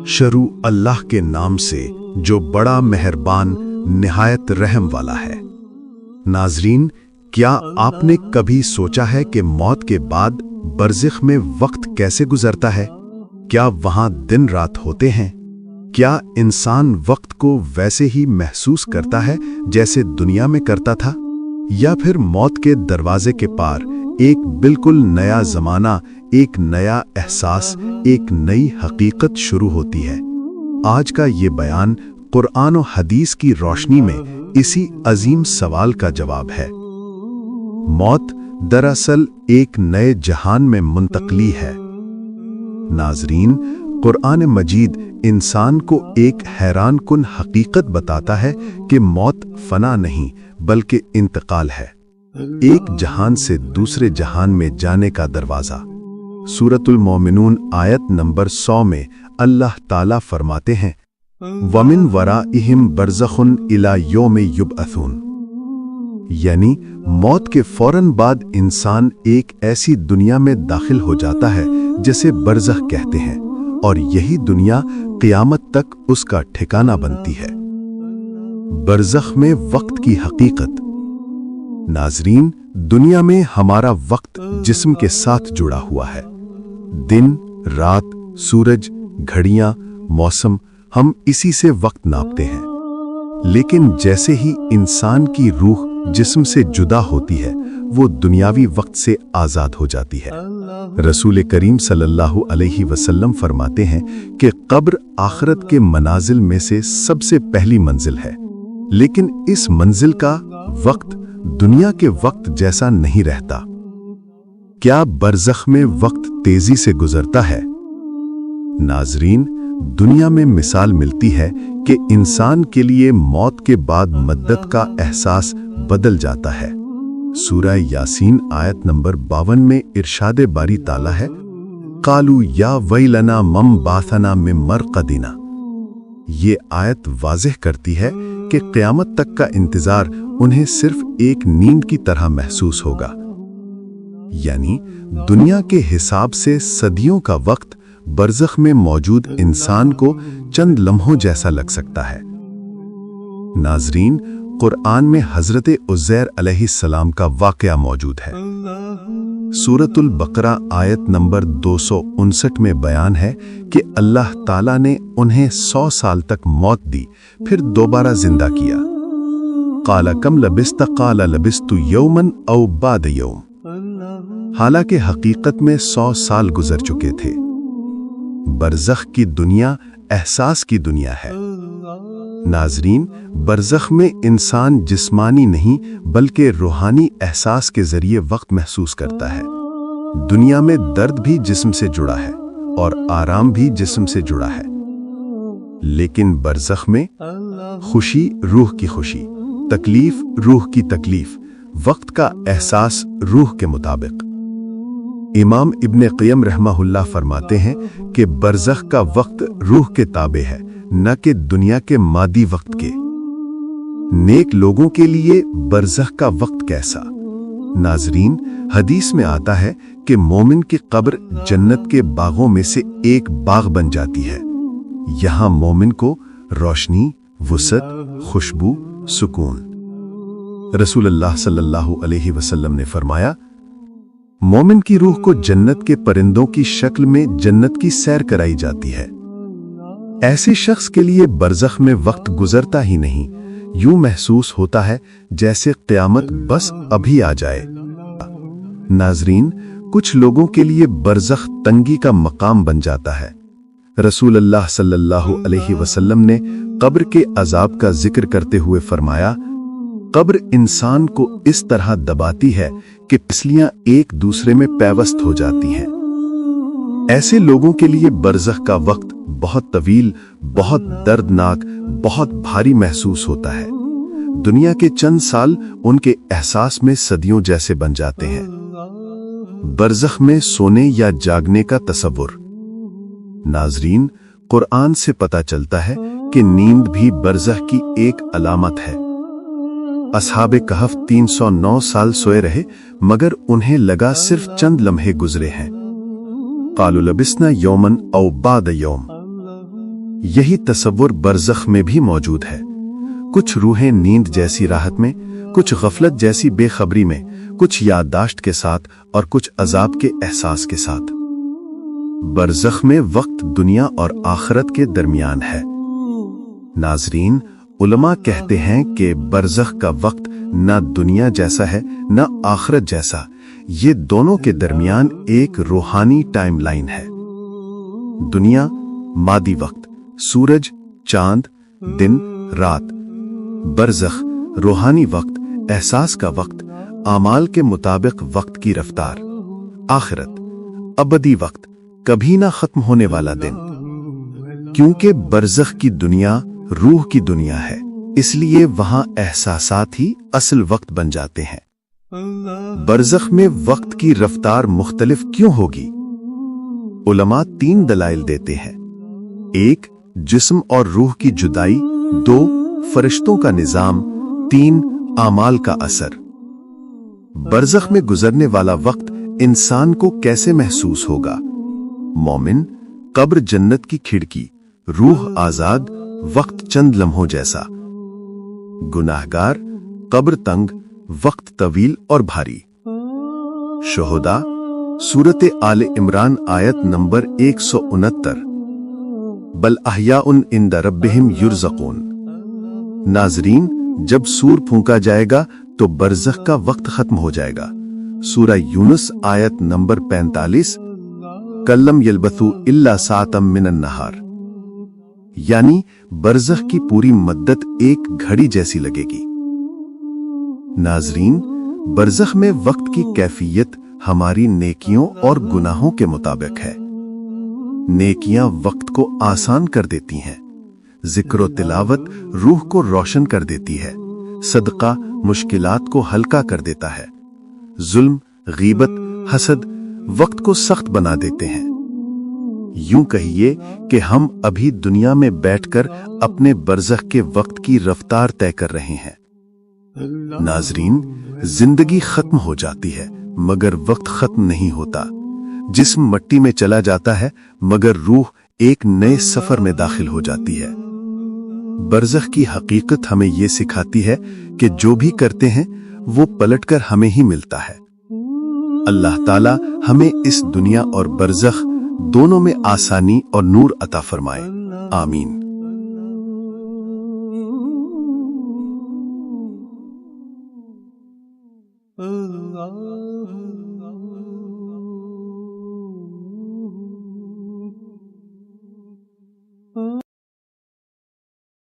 शुरू अल्लाह के नाम से जो बड़ा मेहरबान निहायत रहम वाला है। नाज़रीन, क्या आपने कभी सोचा है कि मौत के बाद बरज़ख में वक्त कैसे गुजरता है? क्या वहां दिन रात होते हैं? क्या इंसान वक्त को वैसे ही महसूस करता है जैसे दुनिया में करता था, या फिर मौत के दरवाजे के पार एक बिल्कुल नया ज़माना, एक नया एहसास, एक नई हकीकत शुरू होती है? आज का ये बयान कुरान और हदीस की रोशनी में इसी अजीम सवाल का जवाब है। मौत दरअसल एक नए जहान में मुंतकली है। नाज़रीन, कुरान मजीद इंसान को एक हैरान कुन हकीकत बताता है कि मौत फना नहीं बल्कि इंतकाल है, एक जहान से दूसरे जहान में जाने का दरवाज़ा। सूरतुल मोमिनून आयत नंबर 100 में अल्लाह ताला फरमाते हैं, वमिन वराइहिम बरज़खुन इला यौम युबअसून, यानी मौत के फौरन बाद इंसान एक ऐसी दुनिया में दाखिल हो जाता है जिसे बरज़ख कहते हैं, और यही दुनिया क़यामत तक उसका ठिकाना बनती है। बरज़ख में वक्त की हकीकत। नाज़रीन, दुनिया में हमारा वक्त जिस्म के साथ जुड़ा हुआ है। दिन, रात, सूरज, घड़ियां, मौसम, हम इसी से वक्त नापते हैं। लेकिन जैसे ही इंसान की रूह जिस्म से जुदा होती है, वो दुनियावी वक्त से आज़ाद हो जाती है। रसूल करीम सल्लल्लाहु अलैहि वसल्लम फरमाते हैं कि कब्र आखिरत के मनाजिल में से सबसे पहली मंजिल है, लेकिन इस मंजिल का वक्त दुनिया के वक्त जैसा नहीं रहता। क्या बरज़ख में वक्त तेजी से गुजरता है? नाज़रीन, दुनिया में मिसाल मिलती है कि इंसान के लिए मौत के बाद मद्दत का एहसास बदल जाता है। सूरह यासीन आयत नंबर 52 में इरशाद बारी ताला है, कालू या वैलना मम बाथना में मरक़दिना। ये आयत वाज़ेह करती है कि क़यामत तक का इंतज़ार उन्हें सिर्फ एक नींद की तरह महसूस होगा। यानी दुनिया के हिसाब से सदियों का वक्त बरज़ख में मौजूद इंसान को चंद लम्हों जैसा लग सकता है। नाज़रीन, कुरान में हज़रत उज़ैर अलैहिस्सलाम का वाक़या मौजूद है। सूरतुल बकरा आयत नंबर 259 में बयान है कि अल्लाह ताला ने उन्हें 100 साल तक मौत दी, फिर दोबारा जिंदा किया। क़ाला कम लबिस्त, क़ाला लबिस्तु यौमन औ बाद यौम। हालांकि हकीकत में 100 साल गुजर चुके थे। बरज़ख की दुनिया एहसास की दुनिया है। नाज़रीन, बरज़ख में इंसान जिस्मानी नहीं बल्कि रूहानी एहसास के जरिए वक्त महसूस करता है। दुनिया में दर्द भी जिस्म से जुड़ा है और आराम भी जिस्म से जुड़ा है, लेकिन बरज़ख में खुशी रूह की खुशी, तकलीफ रूह की तकलीफ, वक्त का एहसास रूह के मुताबिक। इमाम इब्ने क़य्यम रहमहुल्लाह फरमाते हैं कि बरज़ख का वक्त रूह के ताबे है, न कि दुनिया के मादी वक्त के। नेक लोगों के लिए बरज़ख का वक्त कैसा? नाज़रीन, हदीस में आता है कि मोमिन की कब्र जन्नत के बागों में से एक बाग बन जाती है। यहाँ मोमिन को रोशनी, वुसअत, खुशबू, सुकून। रसूलुल्लाह सल्लल्लाहु अलैहि वसल्लम ने फरमाया, मोमिन की रूह को जन्नत के परिंदों की शक्ल में जन्नत की सैर कराई जाती है। ऐसे शख्स के लिए बरज़ख में वक्त गुजरता ही नहीं, यूं महसूस होता है जैसे क़यामत बस अभी आ जाए। नाज़रीन, कुछ लोगों के लिए बरज़ख तंगी का मकाम बन जाता है। रसूलुल्लाह सल्लल्लाहु अलैहि वसल्लम ने कब्र के अजाब का जिक्र करते हुए फरमाया, कब्र इंसान को इस तरह दबाती है कि पिसलियां एक दूसरे में पैवस्त हो जाती हैं। ऐसे लोगों के लिए बरज़ख का वक्त बहुत तवील, बहुत दर्दनाक, बहुत भारी महसूस होता है। दुनिया के चंद साल उनके एहसास में सदियों जैसे बन जाते हैं। बरज़ख में सोने या जागने का तसव्वुर। नाज़रीन, कुरान से पता चलता है कि नींद भी बरज़ख की एक अलामत है। असहाबे कहफ 309 साल सोए रहे, मगर उन्हें लगा सिर्फ चंद लम्हे गुजरे हैं। क़ालू लबिस्ना यौमन औ बाद यौम। यही तसव्वुर बरज़ख में भी मौजूद है। कुछ रूहें नींद जैसी राहत में, कुछ गफलत जैसी बेखबरी में, कुछ याददाश्त के साथ और कुछ अजाब के एहसास के साथ। बरज़ख में वक्त दुनिया और आखिरत के दरमियान है। नाजरीन, उलमा कहते हैं कि बरज़ख का वक्त ना दुनिया जैसा है ना आखिरत जैसा, ये दोनों के दरमियान एक रूहानी टाइमलाइन है। दुनिया मादी वक्त, सूरज, चांद, दिन, रात। बरज़ख रूहानी वक्त, एहसास का वक्त, आमाल के मुताबिक वक्त की रफ्तार। आखिरत अबदी वक्त, कभी ना खत्म होने वाला दिन। क्योंकि बरज़ख की दुनिया रूह की दुनिया है, इसलिए वहां एहसासात ही असल वक्त बन जाते हैं। बरज़ख में वक्त की रफ्तार मुख्तलिफ क्यों होगी? उलमा 3 दलाइल देते हैं। 1, जिस्म और रूह की जुदाई। 2, फरिश्तों का निजाम। 3, आमाल का असर। बरज़ख में गुजरने वाला वक्त इंसान को कैसे महसूस होगा? मोमिन, कब्र जन्नत की खिड़की, रूह आजाद, वक्त चंद लम्हों जैसा। गुनाहगार, कब्र तंग, वक्त तवील और भारी। शुहदा, सूरत आले इमरान आयत नंबर 169। बल अहयाउन इंद रब्बिहिम युरज़क़ून। नाजरीन, जब सूर फूंका जाएगा तो बरज़ख का वक्त खत्म हो जाएगा। सूरह यूनुस आयत नंबर 45। कल्लम यलबथु इल्ला सातम मिनन नहार। यानी बरज़ख की पूरी मद्दत एक घड़ी जैसी लगेगी। नाजरीन, बरज़ख में वक्त की कैफियत हमारी नेकियों और गुनाहों के मुताबिक है। नेकियां वक्त को आसान कर देती हैं, जिक्र तिलावत रूह को रोशन कर देती है, सदका मुश्किलात को हल्का कर देता है, जुल्म, गीबत, हसद वक्त को सख्त बना देते हैं। यूं कहिए कि हम अभी दुनिया में बैठकर अपने बरज़ख के वक्त की रफ्तार तय कर रहे हैं। नाजरीन, जिंदगी खत्म हो जाती है मगर वक्त खत्म नहीं होता। जिस्म मट्टी में चला जाता है मगर रूह एक नए सफर में दाखिल हो जाती है। बरज़ख की हकीकत हमें यह सिखाती है कि जो भी करते हैं वो पलटकर हमें ही मिलता है। अल्लाह ताला हमें इस दुनिया और बरज़ख दोनों में आसानी और नूर अता फरमाए। आमीन।